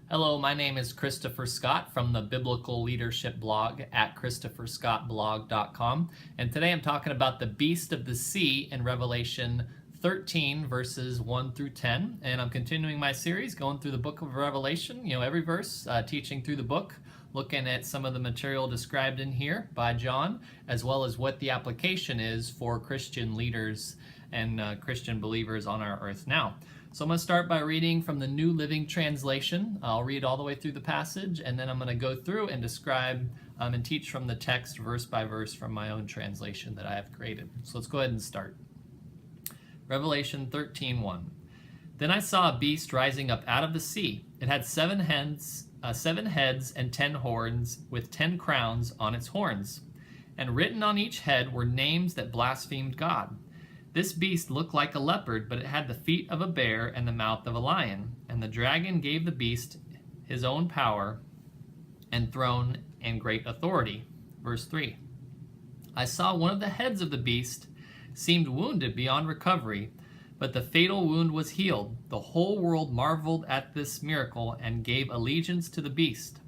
Hello, my name is Christopher Scott from the Biblical Leadership blog at christopherscottblog.com. And today I'm talking about the beast of the sea in Revelation 13 verses 1 through 10. And I'm continuing my series going through the book of Revelation, every verse, teaching through the book, looking at some of the material described in here by John, as well as what the application is for Christian leaders and Christian believers on our earth now. So I'm going to start by reading from the New Living Translation. I'll read all the way through the passage, and then I'm going to go through and describe and teach from the text verse by verse from my own translation that I have created. So let's go ahead and start. Revelation 13:1. Then I saw a beast rising up out of the sea. It had seven heads and 10 horns, with 10 crowns on its horns. And written on each head were names that blasphemed God. This beast looked like a leopard, but it had the feet of a bear and the mouth of a lion. And the dragon gave the beast his own power and throne and great authority. Verse 3. I saw one of the heads of the beast seemed wounded beyond recovery, but the fatal wound was healed. The whole world marveled at this miracle and gave allegiance to the beast.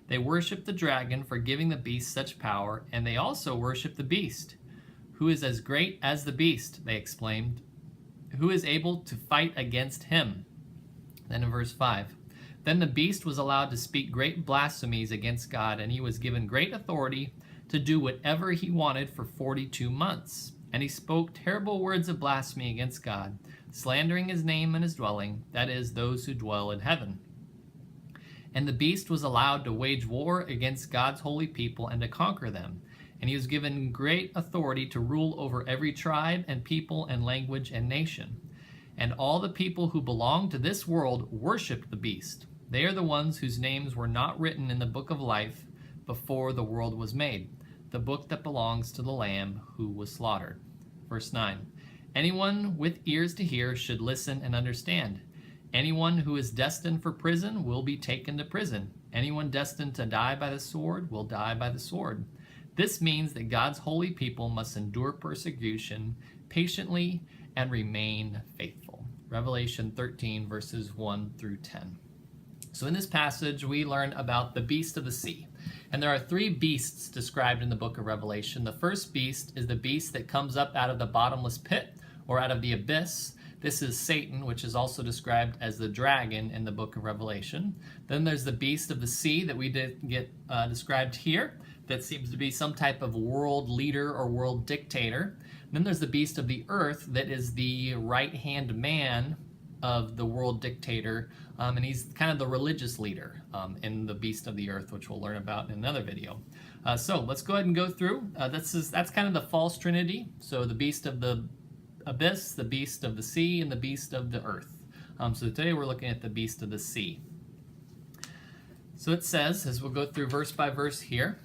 They worshipped the dragon for giving the beast such power, and they also worshipped the beast. Who is as great as the beast, they exclaimed. Who is able to fight against him? Then in verse 5, then the beast was allowed to speak great blasphemies against God, and he was given great authority to do whatever he wanted for 42 months. And he spoke terrible words of blasphemy against God, slandering his name and his dwelling, that is, those who dwell in heaven. And the beast was allowed to wage war against God's holy people and to conquer them. And he was given great authority to rule over every tribe and people and language and nation. And all the people who belong to this world worshiped the beast. They are the ones whose names were not written in the book of life before the world was made, the book that belongs to the Lamb who was slaughtered. Verse 9. Anyone with ears to hear should listen and understand. Anyone who is destined for prison will be taken to prison. Anyone destined to die by the sword will die by the sword. This means that God's holy people must endure persecution patiently and remain faithful. Revelation 13 verses 1 through 10. So in this passage, we learn about the beast of the sea. And there are three beasts described in the book of Revelation. The first beast is the beast that comes up out of the bottomless pit or out of the abyss. This is Satan, which is also described as the dragon in the book of Revelation. Then there's the beast of the sea that we did get described here. That seems to be some type of world leader or world dictator. And then there's the beast of the earth that is the right-hand man of the world dictator, and he's kind of the religious leader in the beast of the earth, which we'll learn about in another video. So let's go ahead and go through. That's kind of the false trinity. So the beast of the abyss, the beast of the sea, and the beast of the earth. So today we're looking at the beast of the sea. So it says, as we'll go through verse by verse here,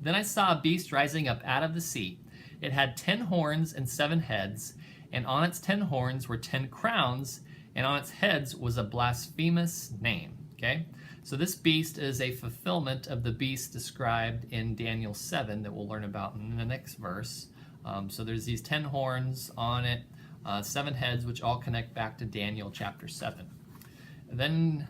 then I saw a beast rising up out of the sea. It had 10 horns and 7 heads, and on its 10 horns were 10 crowns, and on its heads was a blasphemous name. Okay? So this beast is a fulfillment of the beast described in Daniel 7 that we'll learn about in the next verse. So there's these 10 horns on it, 7 heads, which all connect back to Daniel chapter 7. Then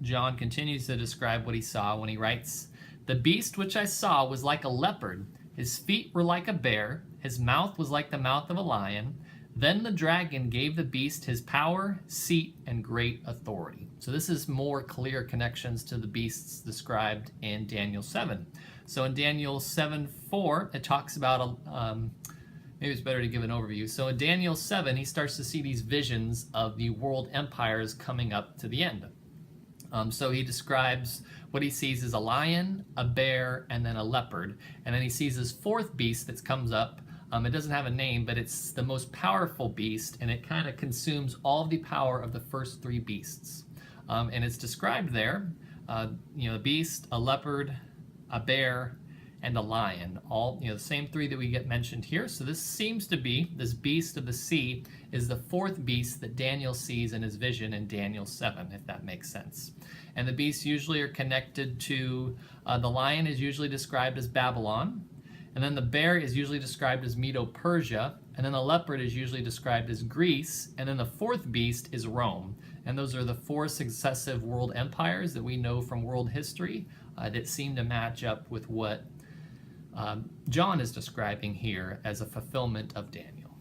John continues to describe what he saw when he writes, the beast which I saw was like a leopard. His feet were like a bear. His mouth was like the mouth of a lion. Then the dragon gave the beast his power, seat, and great authority. So this is more clear connections to the beasts described in Daniel 7. So in Daniel 7:4, it talks about, maybe it's better to give an overview. So in Daniel 7, he starts to see these visions of the world empires coming up to the end. So he describes what he sees as a lion, a bear, and then a leopard. And then he sees this fourth beast that comes up. It doesn't have a name, but it's the most powerful beast, and it kind of consumes all the power of the first 3 beasts. And it's described there, a beast, a leopard, a bear, and a lion. All, the same 3 that we get mentioned here. So this seems to be, this beast of the sea is the 4th beast that Daniel sees in his vision in Daniel 7, if that makes sense. And the beasts usually are connected to, the lion is usually described as Babylon, and then the bear is usually described as Medo-Persia, and then the leopard is usually described as Greece, and then the 4th beast is Rome. And those are the 4 successive world empires that we know from world history that seem to match up with what John is describing here as a fulfillment of Daniel.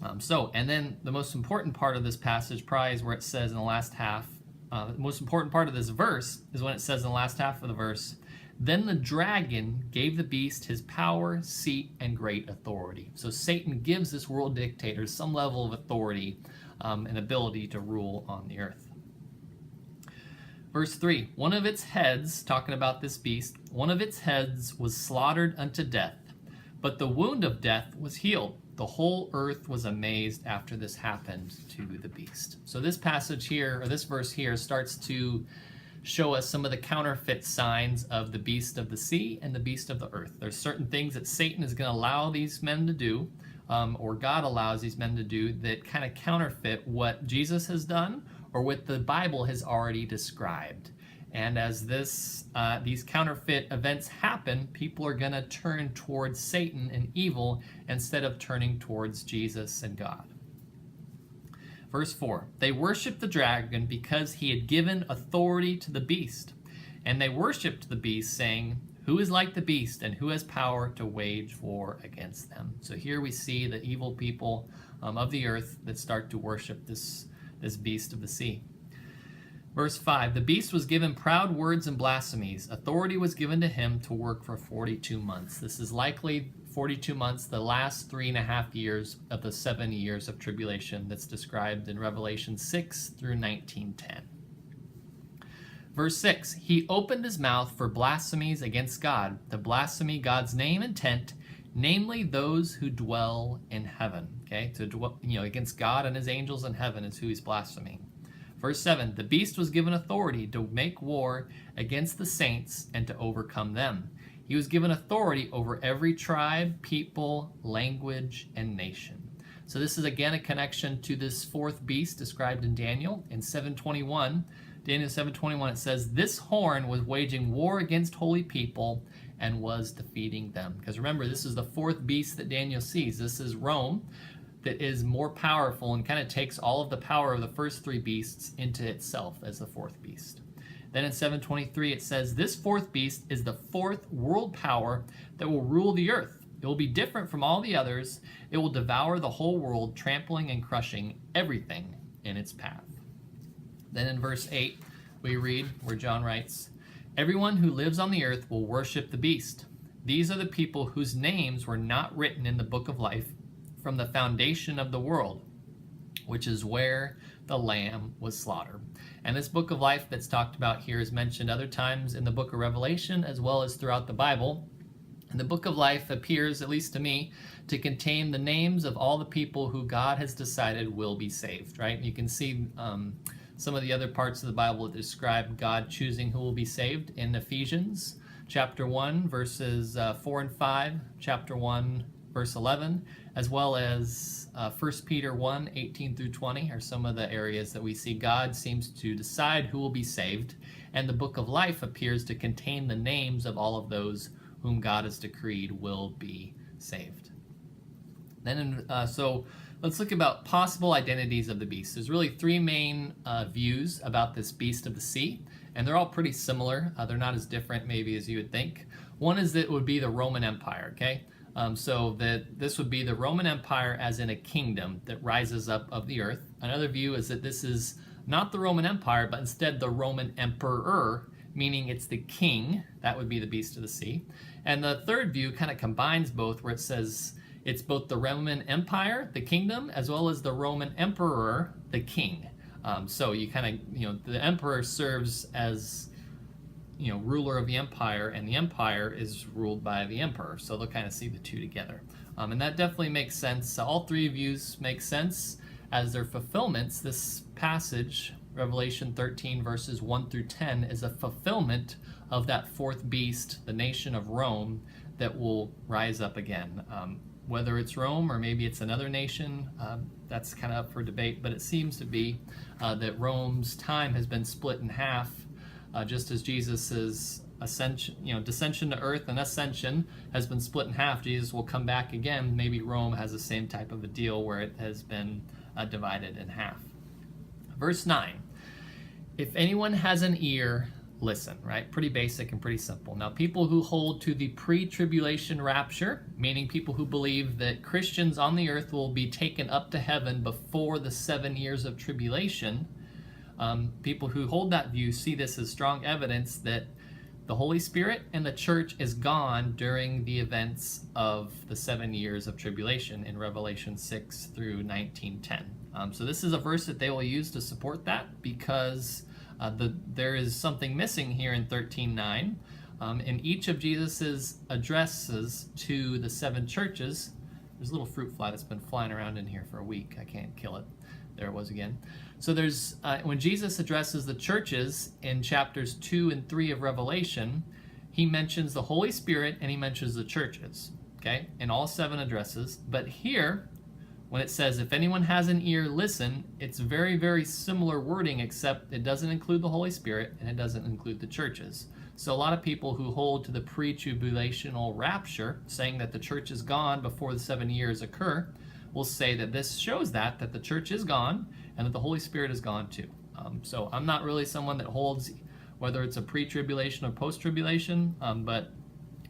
And then the most important part of this passage probably is where it says in the last half, the most important part of this verse is when it says in the last half of the verse, "Then the dragon gave the beast his power, seat, and great authority." So Satan gives this world dictator some level of authority and ability to rule on the earth. Verse 3, "One of its heads," talking about this beast, "one of its heads was slaughtered unto death, but the wound of death was healed. The whole earth was amazed after this happened to the beast." So this passage here, or this verse here, starts to show us some of the counterfeit signs of the beast of the sea and the beast of the earth. There's certain things that Satan is going to allow these men to do, or God allows these men to do, that kind of counterfeit what Jesus has done or what the Bible has already described. And as these counterfeit events happen, people are going to turn towards Satan and evil instead of turning towards Jesus and God. Verse 4, "They worshipped the dragon because he had given authority to the beast. And they worshipped the beast, saying, 'Who is like the beast, and who has power to wage war against them?'" So here we see the evil people of the earth that start to worship this beast of the sea. Verse 5, "The beast was given proud words and blasphemies. Authority was given to him to work for 42 months. This is likely 42 months, the last 3.5 years of the 7 years of tribulation that's described in Revelation 6 through 19:10. Verse 6, "He opened his mouth for blasphemies against God, to blaspheme God's name and tent, namely those who dwell in heaven." Okay, to dwell, against God and his angels in heaven is who he's blaspheming. Verse 7, "The beast was given authority to make war against the saints and to overcome them. He was given authority over every tribe, people, language, and nation." So this is again a connection to this 4th beast described in Daniel. In 7:21, Daniel 7:21, it says, "This horn was waging war against holy people and was defeating them." Because remember, this is the 4th beast that Daniel sees. This is Rome, that is more powerful and kind of takes all of the power of the first 3 beasts into itself as the 4th beast. Then in 7:23 it says, "This 4th beast is the 4th world power that will rule the earth. It will be different from all the others. It will devour the whole world, trampling and crushing everything in its path." Then in verse 8 we read where John writes, "Everyone who lives on the earth will worship the beast. These are the people whose names were not written in the book of life from the foundation of the world, which is where the Lamb was slaughtered." And this book of life that's talked about here is mentioned other times in the book of Revelation as well as throughout the Bible. And the book of life appears, at least to me, to contain the names of all the people who God has decided will be saved, right? You can see some of the other parts of the Bible that describe God choosing who will be saved in Ephesians chapter 1, verses 4 and 5, chapter 1, verse 11, as well as 1 Peter 1, 18 through 20 are some of the areas that we see God seems to decide who will be saved, and the book of life appears to contain the names of all of those whom God has decreed will be saved. Then, so let's look about possible identities of the beast. There's really 3 main views about this beast of the sea, and they're all pretty similar. They're not as different maybe as you would think. One is that it would be the Roman Empire, okay? So that this would be the Roman Empire as in a kingdom that rises up of the earth. Another view is that this is not the Roman Empire, but instead the Roman Emperor, meaning it's the king. That would be the beast of the sea. And the third view kind of combines both, where it says it's both the Roman Empire, the kingdom, as well as the Roman Emperor, the king. So you kind of, the emperor serves as ruler of the empire, and the empire is ruled by the emperor. So they'll kind of see the 2 together. And that definitely makes sense. All 3 views make sense as their fulfillments. This passage, Revelation 13, verses 1 through 10, is a fulfillment of that 4th beast, the nation of Rome, that will rise up again. Whether it's Rome or maybe it's another nation, that's kind of up for debate, but it seems to be that Rome's time has been split in half. Just as Jesus' descension to earth and ascension has been split in half, Jesus will come back again. Maybe Rome has the same type of a deal where it has been divided in half. Verse 9. If anyone has an ear, listen, right? Pretty basic and pretty simple. Now, people who hold to the pre-tribulation rapture, meaning people who believe that Christians on the earth will be taken up to heaven before the 7 years of tribulation, people who hold that view see this as strong evidence that the Holy Spirit and the church is gone during the events of the 7 years of tribulation in Revelation 6 through 19:10. So this is a verse that they will use to support that, because there is something missing here in 13:9. In each of Jesus's addresses to the 7 churches, there's a little fruit fly that's been flying around in here for a week. I can't kill it. There it was again. So there's when Jesus addresses the churches in chapters 2 and 3 of Revelation, he mentions the Holy Spirit and he mentions the churches, okay, in all 7 addresses. But here, when it says, if anyone has an ear, listen, it's very, very similar wording, except it doesn't include the Holy Spirit and it doesn't include the churches. So a lot of people who hold to the pre-tribulational rapture, saying that the church is gone before the 7 years occur, will say that this shows that the church is gone and that the Holy Spirit is gone too. So I'm not really someone that holds whether it's a pre-tribulation or post-tribulation, but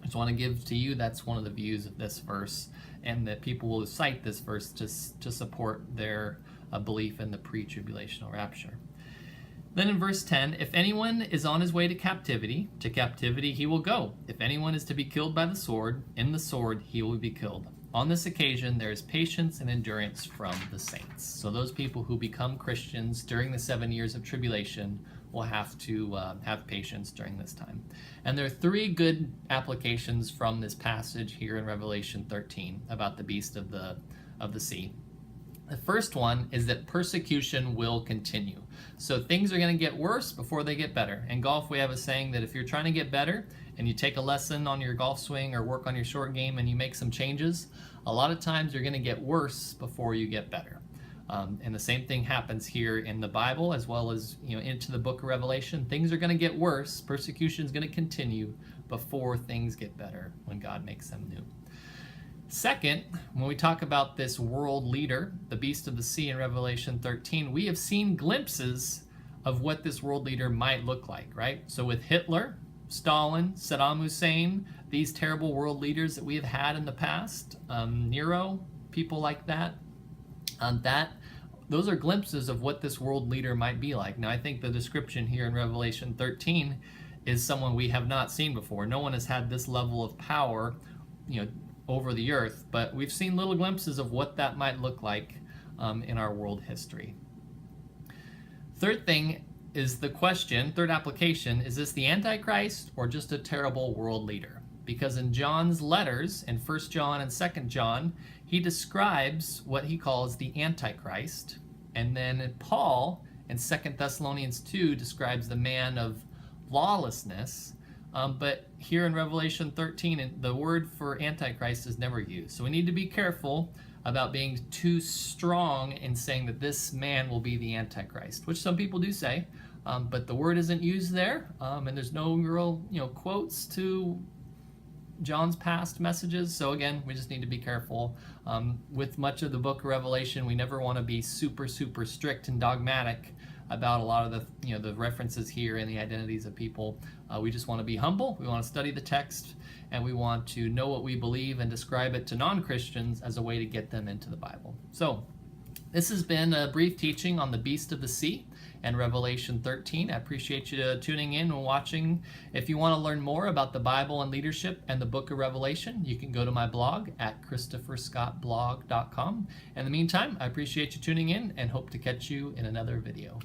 I just want to give to you that's one of the views of this verse, and that people will cite this verse to support their belief in the pre-tribulational rapture. Then in verse 10, if anyone is on his way to captivity he will go. If anyone is to be killed by the sword, in the sword he will be killed. On this occasion, there is patience and endurance from the saints. So those people who become Christians during the 7 years of tribulation will have to have patience during this time. And there are 3 good applications from this passage here in Revelation 13 about the beast of the sea. The first one is that persecution will continue. So things are going to get worse before they get better. In golf, we have a saying that if you're trying to get better and you take a lesson on your golf swing or work on your short game and you make some changes, a lot of times you're going to get worse before you get better. And the same thing happens here in the Bible, as well as into the book of Revelation. Things are going to get worse. Persecution is going to continue before things get better when God makes them new. Second, when we talk about this world leader, the beast of the sea in Revelation 13, we have seen glimpses of what this world leader might look like, right? So with Hitler, Stalin, Saddam Hussein, these terrible world leaders that we have had in the past, Nero, people like that, those are glimpses of what this world leader might be like. Now, I think the description here in Revelation 13 is someone we have not seen before. No one has had this level of power, over the earth, but we've seen little glimpses of what that might look like in our world history. Third thing is the question, third application, is this the Antichrist or just a terrible world leader? Because in John's letters, in 1 John and 2 John, he describes what he calls the Antichrist, and then Paul in 2 Thessalonians 2 describes the man of lawlessness. But here in Revelation 13, the word for Antichrist is never used. So we need to be careful about being too strong in saying that this man will be the Antichrist, which some people do say, but the word isn't used there, and there's no real quotes to John's past messages. So again, we just need to be careful. With much of the book of Revelation, we never want to be super strict and dogmatic about a lot of the references here in the identities of people. We just want to be humble. We want to study the text, and we want to know what we believe and describe it to non-Christians as a way to get them into the Bible. So this has been a brief teaching on the beast of the sea and Revelation 13. I appreciate you tuning in and watching. If you want to learn more about the Bible and leadership and the book of Revelation, you can go to my blog at christopherscottblog.com. In the meantime, I appreciate you tuning in and hope to catch you in another video.